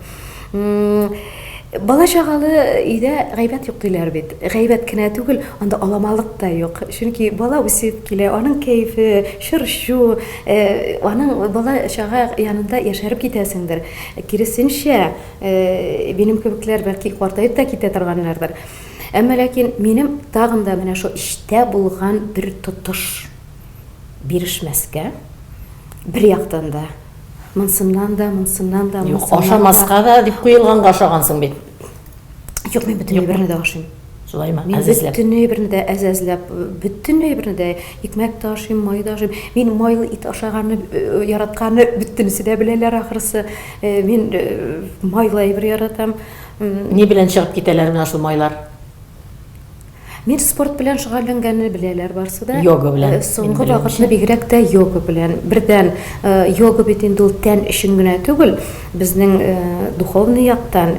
Бала чагалы өйдә гайбәт юк диләр бит. Гайбәт кенә түгел, анда аламалык та юк. Чөнки бала үсеп килә, аның кайфы, шыршу, аның бала чага янында яшәреп китәсеңдер. Киресенчә, минем кебекләр бәлки картайып та китә торганнардыр. Әмма ләкин минем тагын да менә шул иштә булган бер тотыш бирешмәскә бер яктан да Мансыннан да. Юк, ашамаска да дип куелганга ашагансың бит. Юк, мин бөтенләй берне дә ашыйм. Шулаймы? Мин бөтенләй берне дә әзәзләп, бөтенләй берне дә икмәк та ашыйм, май да ашыйм. Мин майлы ит ашаганны, яратканны бөтенесе дә беләләр ахрысы. Мин майлы әйбер яратам. Ни белән чыгып китәләр менә шул майлар? Мин спорт белән шөгыльләнгәнне беләләр барсы да. Йога белән. Соңгы вакытны бигрәк тә йога белән. Бердән йога бит инде ул тән өчен генә түгел, безнең духовный яктан,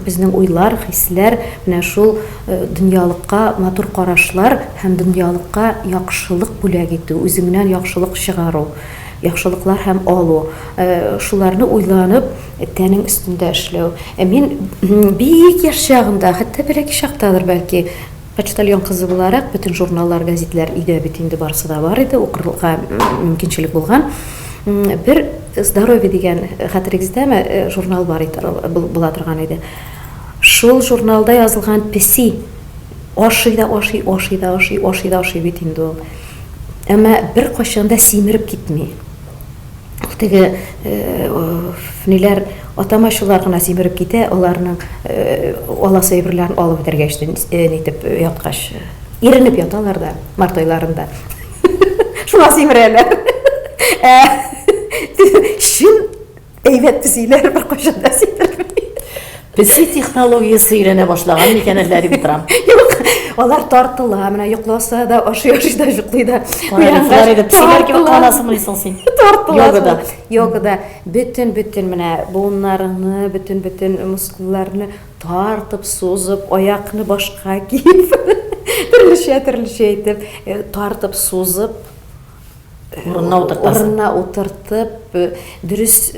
безнең уйлар, хисләр, менә шул дөньялыкка матур карашлар һәм дөньялыкка яхшылык бүләк итү, үзеңнән яхшылык чыгару, яхшылыклар һәм алу. Шуларны уйланып, тәнең өстендә эшләү. Мин бик яшь чагымда, хәтта бәлки чактадыр бәлки, почтальон кызы буларак бүтән журналлар, газетлар өйдә бит инде барсы да бар иде, укырга мөмкинчелек булган. Бер здоровье дигән хәтерегездәме журнал бар иде, була торган иде. шул журналда язылган песи ашый бит инде ул. Әмма бер кашанда симереп китми. Теге ниләр атамашулар гына симереп китә, аларның аласы әйберләрен алып бетергәчтен нитеп яткач иренеп яталар да март айларында. Шуңа симерәләр. Шин әйбәт песиләр бер кашанда симереп. Песи технологиясы өйрәнә башлаган микән әллә дип торам. Юк, алар тартыла, менә йокласа да, ашый да, йоклый да. Флорида песиләр кебек канасымы дисең син? Тартыла. Йогада бөтен менә буыннарны, бөтен мускулларны тартып, сузып, аякны башка киеп, төрлечә итеп, тартып, сузып, урынына утыртып, дөрес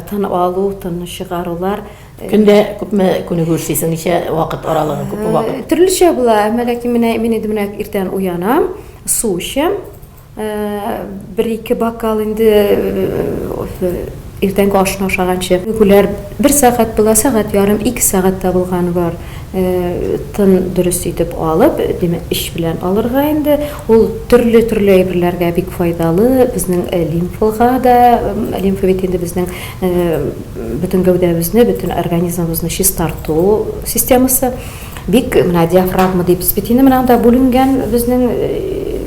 тын алу, тынны чыгарулар. Көндә күпме күнегүшсең, ничә вакыт аралыгы, күпме вакыт? Төрлечә була, әмма ләкин мин иртән уянам, су эчәм. 1-2 бокал инде иртәнге ашны ашаганчы. Күләр 1 сәгать була, сәгать ярым, 2 сәгать та булганы бар. Тын дөрес итеп алып, димәк, иш белән алырга инде. Ул төрле әйберләргә бик файдалы. Безнең лимфага да, лимфа бит инде безнең бөтен гәүдәбезне, бөтен организмыбызны чистарту системасы. Бик менә диафрагма дип спетины менә анда бүленгән безнең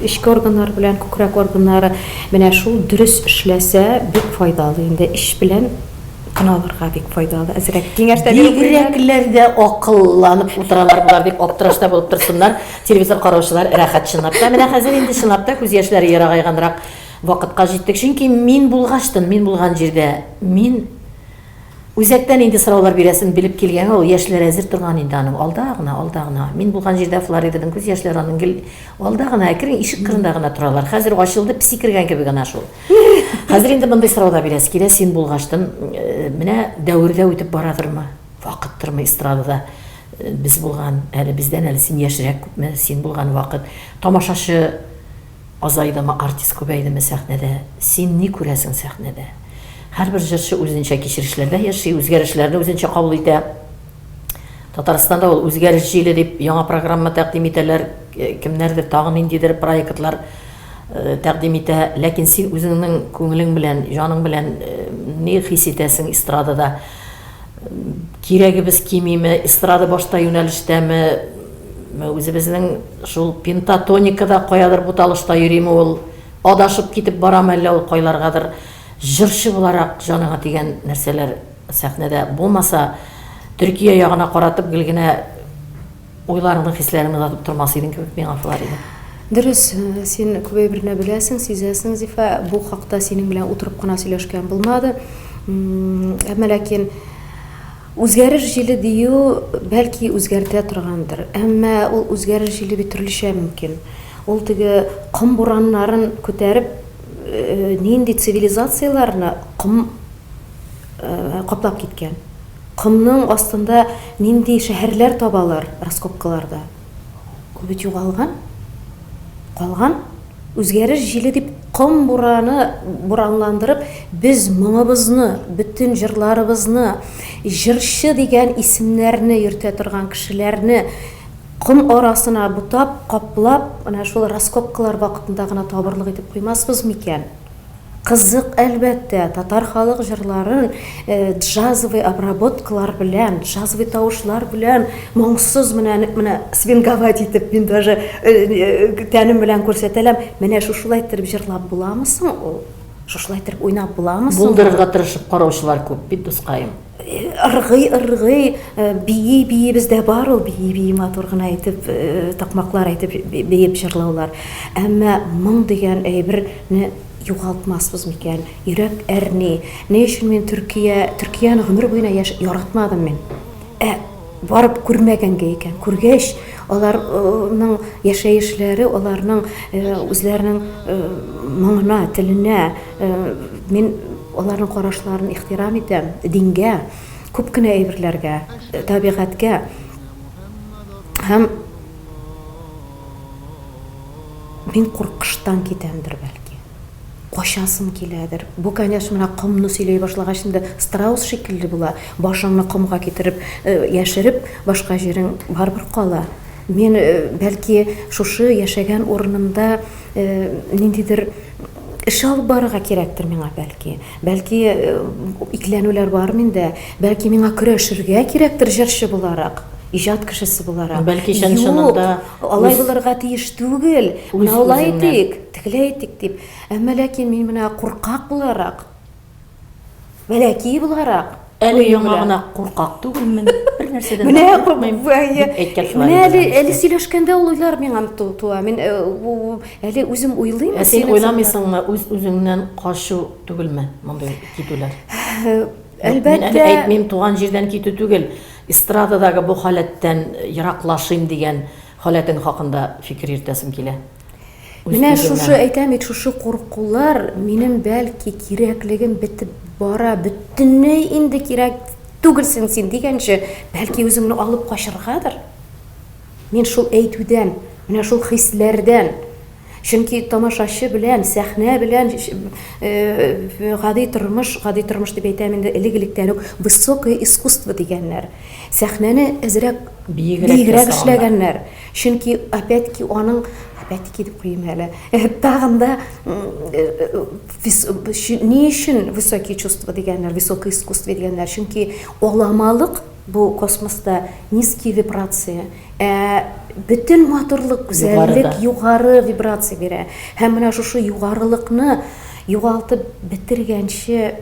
ичке органнар белән күкрәк органнары менә шул дөрес эшләсә бик файдалы инде иш белән кыналырга бик файдалы. Әзрәк киңәшләр Бигрәкләр дә акылланып утыралар булар дип аптырашта булып торсыннар. Телевизор караучылар рәхәт чынлап та. Менә хәзер инде чынлап та күз яшьләре ерагайганрак вакытка җиттек. Чөнки мин булган җирдә мин үзәктән инде сораулар бирәсен билеп килгән, ул яшьләр әзер торган инде аның алда гына. Мин булган җирдә Флориданың күз яшьләре аның алда гына, әкрен ишек кырында гына торалар. Хәзер ачылды, пси кергән кебек гына шул. Хәзер инде мондай сораулар бирәс килә, син булгаштын, менә дәврдә үтеп барадырмы? Вакыттырмы эстрадада без булган, әле бездән әле син яшьрәк күпме, син булган вакыт. Тамашачы азайдымы, артист күбәйдеме сәхнәдә? Син ни күрәсең сәхнәдә? Һәрбер җырчы үзенчә кичерешләрдә яши, үзгәрешләрне үзенчә кабул итә. Татарстанда ул үзгәреш җиле дип яңа программа тәкъдим итәләр, кемнәрдер тагын ниндидер проектлар тәкъдим итә, ләкин син үзеңнең күңелең белән, җаның белән ни хис итәсең эстрадада? Кирәгебез кимиме, эстрада башта юнәлештәме, үзебезнең шул пентатоникада каядыр буталышта йөриме, ул адашып китеп барамы әллә ул кайларгадыр? Җырчы буларак җаныңа тигән нәрсәләр сәхнәдә булмаса, Төркия ягына каратып генә уйларыңны, хисләреңне узатып тормас идең кебек миңа Флорида. Дөрес, син күбәй берне беләсең, сизәсең, Зифа, бу хакта синең белән утырып кына сөйләшкән булмады. Әмма ләкин үзгәреш җиле дию бәлки үзгәртә торгандыр. Әмма ул үзгәреш җиле бит төрлечә мөмкин. Ул теге ком бураннарын күтәреп нинди цивилизацияларны ком каплап киткән. Комның астында нинди шәһәрләр табалар раскопкаларда. Күбет югалган. Калган. Үзгәреш җиле дип ком буранландырып, без моңыбызны, бөтен җырларыбызны, җырчы дигән исемнәрне йөртә торган кешеләрне ком арасына бутап, каплап, ана шул раскопкалар вакытында гына табырлык итеп куймаспыз микән? Кызык, әлбәттә, татар халык җырларын джазовый обработкалар белән, джазовый тавышлар белән, моңсыз менә свинговать итеп, мин даже тәнем белән күрсәтәләм. Менә шушылай итеп җырлап буламысың ул? Шушылай итеп уйнап буламысың? Булдырырга тырышып караучылар күп бит, дускаем. Ыргый, бии бездә бар ул, бии матур гына итеп, такмаклар әйтеп, биеп җырлаулар. Әмма моң дигән әйберне югалтмаспыз микән? Йөрәк әрни. Ни өчен мин Төркияне гомер буена яратмадым мин. Барып күрмәгәнгә икән. Күргәч, аларның яшәешләре, аларның үзләренең моңына, теленә, мин аларның карашларын ихтирам итәм, дингә, күп кенә әйберләргә, табигатькә. Һәм мин куркыштан китәмдер бәлки. качасым киләдер. Бу, конечно, менә комны сөйләй башлагач инде страус шикелле була. Башыңны комга китереп, яшереп, башка җирең барбыр кала. Мен бәлки шушы яшәгән урынымда ниндидер эш алып барырга кирәктер миңа бәлки. Бәлки икләнүләр бар миндә. Бәлки миңа көрәшергә кирәктер җырчы буларак, иҗат кешесе буларак. Бәлки шунында алай булырга тиеш түгел. Менә алай итик, тегеләй итик дип. Әмма ләкин мин менә куркак буларак, бәләки буларак, әле яңа гына куркак түгелмен. Бер нәрсәдән менә әле сөйләшкәндә ул уйлар миңа туа. Мин әле үзем уйлыйм. Син уйламыйсыңмы үзеңнән кашу түгелме мондай китүләр? Әлбәттә. Мин әйтмим туган җирдән китү түгел. Эстрададагы бу халәттән ераклашыйм дигән халәтең хакында фикер йөртәсем килә. Менә шушы әйтәм, шушы куркулар минем бәлки кирәклегем бетеп бара, бөтенләй инде кирәк түгелсең син дигәнче, бәлки үзеңне алып качыргадыр. Мин шул әйтүдән, менә шул хисләрдән, чөнки тамашачы белән, сәхнә белән гади тормыш дип әйтәм инде элек-электән үк высокое искусство дигәннәр. Сәхнәне әзрәк биегрәк эшләгәннәр. Чөнки опять-таки аның опять-таки дип куйым әле. Тагында ни өчен высокие чувства дигәннәр, высокое искусство дигәннәр. Чөнки аламалык бу космоста низкие вибрация. Бөтен матурлык, гүзәллек югары вибрация бирә. Һәм менә шушы югарылыкны югалтып бетергәнче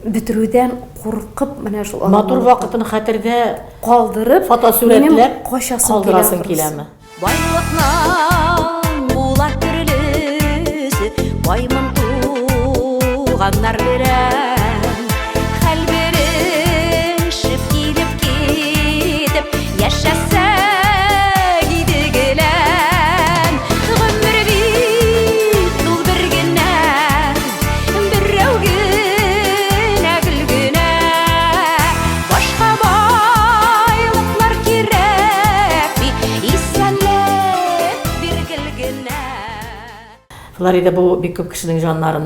бетерүдән куркып менә шул матур вакытын хәтердә калдырып фотосурәтләр калдырасың киләме? Байлыкның була төрлесе, баймын туганнар белән хәл берешеп килеп китеп яшәсә гидегелән гомер бит ул бер генә берәү генә гөлгенә башка байлыклар кирәк исәнлек биргел генә. Флорида бу бик күп кешенең җаннарын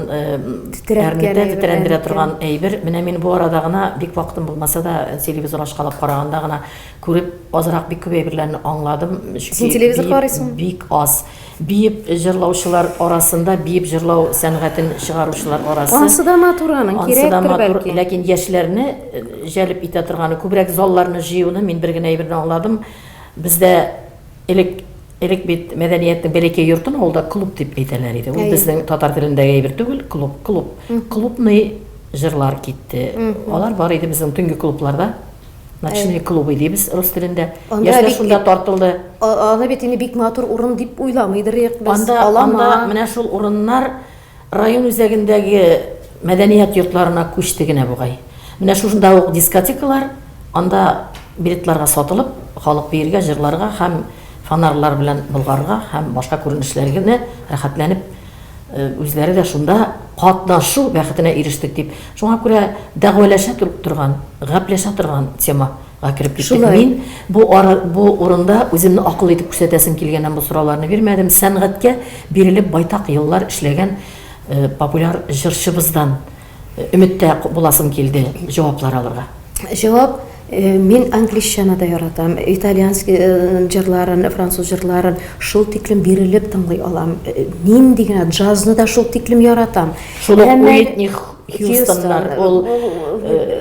тетрәндерә торган әйбер. Менә мин бу арада гына бик вакытым булмаса да телевизор ашкалап караганда гына күреп азрак бик күп әйберләрне аңладым. Син телевизор карыйсың? Бик аз. Биеп җырлаучылар арасында, биеп җырлау сәнгатен чыгаручылар арасы. Ансы да матур аның, кирәктер бәлки. Ләкин яшьләрне җәлеп итә торганы, күбрәк залларны җыюны мин бер генә әйберне аңладым. Бездә элек бит мәдәнияттең бәләкәй йортын алда клуб дип әйтәләр иде. Ул безнең татар телендәге әйбер түгел, клуб. Клубный җырлар китте. Алар бар иде безнең төнге клубларда. Ночные клубы дибез рус телендә. Яшьләр шунда тартылды. Аны бит инде бик матур урын дип уйламыйдыр без. Анда менә шул урыннар район үзәгендәге мәдәният йортларына күчте генә бугай. Менә шушында ук дискотекалар, анда билетларга сатылып, халык биергә, җырларга һәм фонарлар белән булгарга һәм башка күренешләргә рәхәтләнеп үзләре дә шунда катнашу бәхетенә ирештек дип. Шуңа күрә дәгъвалаша торган, гапләшә торган темага кирип киттек. Мин бу урында үземне акыл итеп күрсәтәсем килгәннән бу сорауларны бирмәдем. Сәнгатькә бирелеп байтак еллар эшләгән популяр җырчыбыздан өметтә буласым килде җаваплар алырга. Җавап Мин англичаны да яратам, итальянский җырларын, француз җырларын шул тиклем бирелеп тыңлый алам. Нинди генә джазны да шул тиклем яратам. Шул Уитни Хьюстоннар,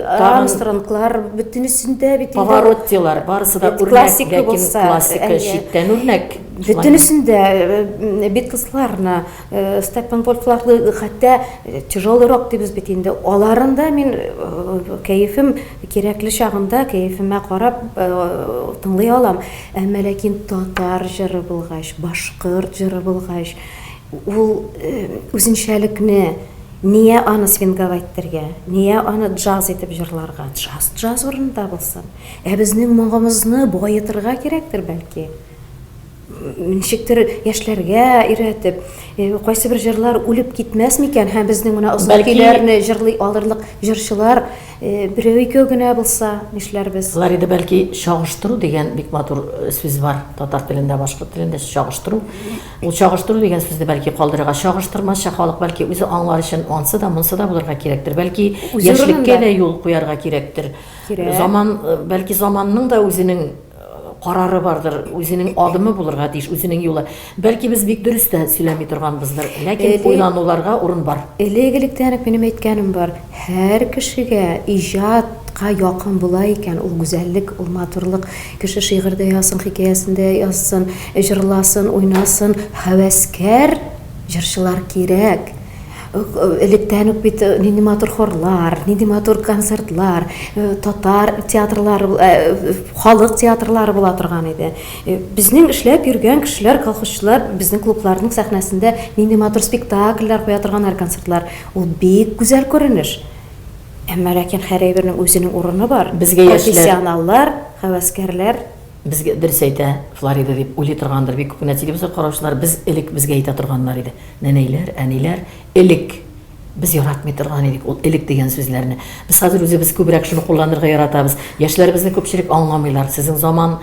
Армстронглар, бөтенесендә бит Паваротилар, барысы да классика классика читтән үрнәк. Бөтенесендә Битлзларны, Степенвольфларны, хәтта тяжелый рок дибез бит инде. Аларында мин кәефем кирәкле чагында кәефемә карап тыңлый алам. Әмма ләкин татар җыры булгач, башкорт җыры булгач, ул үзенчәлекне Ние аны свинговать итәргә, ние аны джаз итеп җырларга, джаз урында булсын. Безнең моңымызны байытырга кирәктер бәлки. ничектер яшьләргә өйрәтеп, кайсы бер җырлар үлеп китмәс микән һәм безнең менә озын Бәлки- көйләрне җырлый алырлык җырчылар берәү икәү генә булса, нишләрбез? Флорида бәлки чагыштыру дигән бик матур сүз бар. Татар телендә, башкорт телендә чагыштыру. Ул чагыштыру дигән сүзне бәлки калдырырга, чагыштырмаска халык бәлки үзе аңлар өчен ансы да, монсы да булырга кирәктер. Бәлки Үзе яшьлеккә урынында. дә юл куярга кирәктер. Кирәк. Заман, бәлки заманның да үзенең карары бардыр, үзенең адымы булырга тиеш, үзенең юлы. Бәлки без бик дөрес тә сөйләми торганбыздыр, ләкин Әле- уйлануларга урын бар. Элегелектән үк минем әйткәнем бар. Һәр кешегә иҗатка якын була икән ул гүзәллек, ул матурлык. Кеше шигырьдә язсын, хикәясендә язсын, җырласын, уйнасын, һәвәскәр җырчылар кирәк. Электән үк бит нинди матур хорлар, нинди матур концертлар, татар театрлары, халык театрлары була торган иде. Безнең эшләп йөргән кешеләр, колхозчылар безнең клубларның сәхнәсендә нинди матур спектакльләр куя торганнар, концертлар. Ул бик гүзәл күренеш. Әмма ләкин һәр әйбернең үзенең урыны бар. Безгә яшьләр- Профессионаллар, һәвәскәрләр Безгә дөрес әйтә, Флорида дип уйлый торгандыр бик күп кенә телевизор караучылар, без элек безгә әйтә торганнар иде. Нәнәйләр, әниләр, элек без яратмый торган идек ул элек дигән сүзләрне. Без хәзер үзебез күбрәк шуны кулланырга яратабыз. Яшьләребезне күпчелек аңламыйлар. Сезнең заман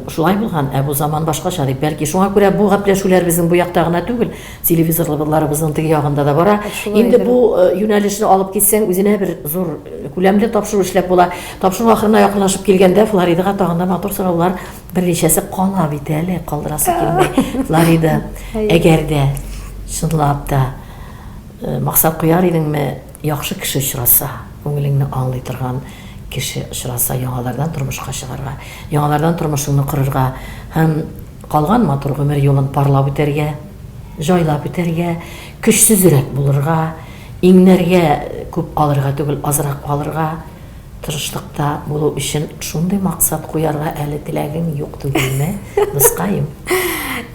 шулай булган, бу заман башкача дип. Бәлки шуңа күрә бу гәпләшүләр безнең бу якта гына түгел, телевизорларыбызның теге ягында да бара. Инде бу юнәлешне алып китсәң, үзенә бер зур күләмле тапшыру эшләп була. Тапшыру ахырына якынлашып килгәндә Флоридага тагын да матур сораулар берничәсе кала бит әле, калдырасы килмәй. Флорида, әгәр дә чынлап та максат куяр идеңме, яхшы кеше очраса, күңелеңне аңлый торган кеше очраса, яңалардан тормышка чыгарга, яңалардан тормышыңны корырга һәм калган матур гомер юлын парлап үтәргә, җайлап үтәргә, көчсезрәк булырга, иңнәргә күп алырга түгел, азрак алырга тырышлыкта булу өчен шундый максат куярга әле теләгең юк түгелме? Мыскайым.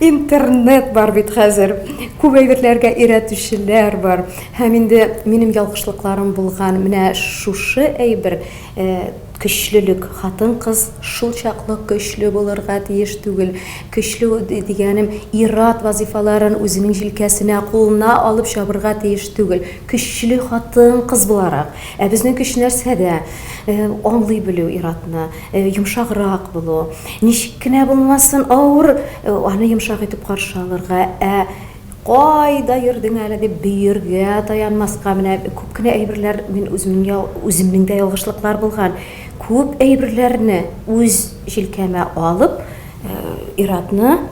Интернет бар бит хәзер. Күп әйберләргә өйрәтүчеләр бар. Һәм инде минем ялгышлыкларым булган менә шушы әйбер көчлелек, хатын-кыз шул чаклы көчле булырга тиеш түгел. Көчле дигәнем ират вазифаларын үзенең җилкәсенә, кулына алып чабырга тиеш түгел. Көчле хатын-кыз буларак. Безнең көч нәрсәдә? Аңлый белү иратны, йомшаграк булу. Ничек кенә булмасын, авыр, аны йомшак итеп каршы алырга, кайда йөрдең әле дип бөергә таянмаска менә күп кенә әйберләр мин үземнең дә ялгышлыклар булган. Күп әйберләрне үз җилкәмә алып, иратны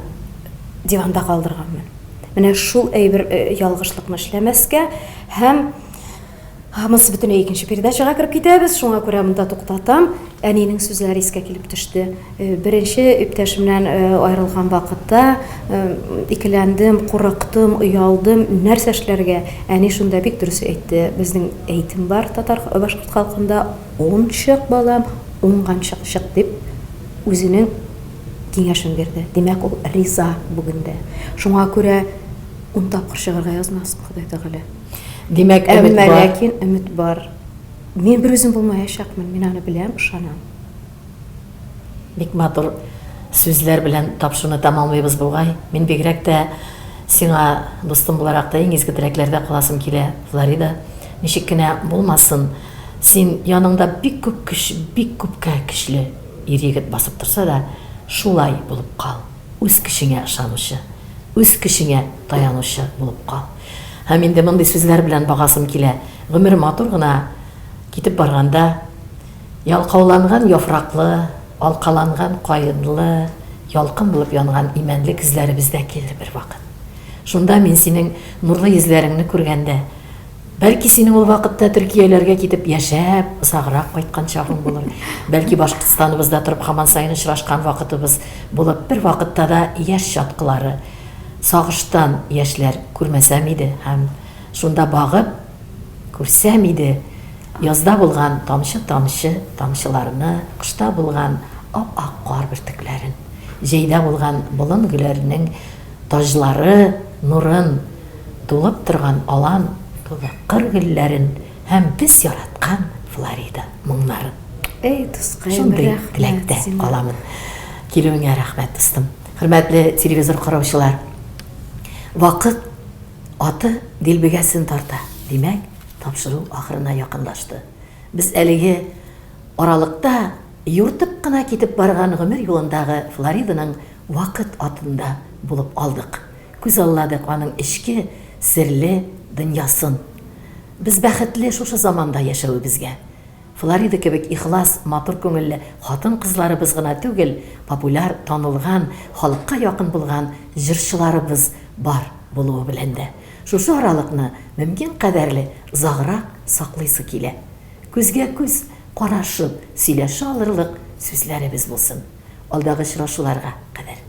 диванда калдырганмын. Менә шул әйбер ялгышлыкны эшләмәскә һәм Хамыз бөтенләй икенче передачага кирип китәбез, шуңа күрә монда туктатам. Әнинең сүзләре искә килеп төште. Беренче иптәш менән аерылган вакытта икеләндем, курыктым, уялдым, нәрсә эшләргә. Әни шунда бик дөрес әйтте. Безнең әйтем бар татар башкорт халкында: "Он чык балам, уңган чык" дип үзенең киңәшен бирде. Димәк, ул риза бүгендә. Шуңа күрә 10 тапкыр чыгарга язмасын Ходай Тәгалә. Димәк, өмет Әмма бар. ләкин өмет бар. Мин бер үзем булмаячакмын, мин аны беләм, ышанам. Бик матур сүзләр белән тапшыруны тамамлыйбыз бугай. Мин бигрәк тә сиңа дустым буларак та иң изге теләкләрдә каласым килә, Флорида. Ничек кенә булмасын, син яныңда бик күп көч, бик күпкә көчле ир-егет басып торса да, шулай булып кал. Үз көчеңә ышанучы, үз көчеңә таянучы булып кал. Һәм инде мондый сүзләр белән багасым килә. Гомер матур гына китеп барганда, ялкауланган яфраклы, алкаланган каенлы, ялкын булып янган имәнле күзләребездә килер бер вакыт. Шунда мин синең нурлы йөзләреңне күргәндә, бәлки синең ул вакытта Төркияләргә китеп яшәп, узаграк кайткан чагың булыр. Бәлки Башкортстаныбызда торып һаман сайын очрашкан вакытыбыз булып, бер вакытта да яшь чаткылары, сагыштан яшьләр күрмәсәм иде һәм шунда багып күрсәм иде язда булган тамчы-тамчы тамчыларны, кышта булган ап-ак кар бөртекләрен, җәйдә булган болын гөлләренең таҗлары, нурын тулып торган алан кыр гөлләрен һәм без яраткан Флорида моңнарын. Эй, дускай, Шундый теләктә каламын. Килүеңә рәхмәт, дустым. Хөрмәтле телевизор караучылар, вакыт аты дилбегәсен тарта. Димәк, тапшыру ахырына якынлашты. Без әлеге аралыкта юртып кына китеп барган гомер юлындагы Флориданың вакыт атында булып алдык. Күз алладык аның эчке серле дөньясын. Без бәхетле шушы заманда яшәүебезгә. Флорида кебек ихлас, матур күңелле хатын-кызларыбыз гына түгел, популяр, танылган, халыкка якын булган җырчыларыбыз бар булуы белән дә. Шушы аралыкны мөмкин кадәрле озаграк саклыйсы килә. Күзгә күз карашып, сөйләшә алырлык сүзләребез булсын. Алдагы очрашуларга кадәр.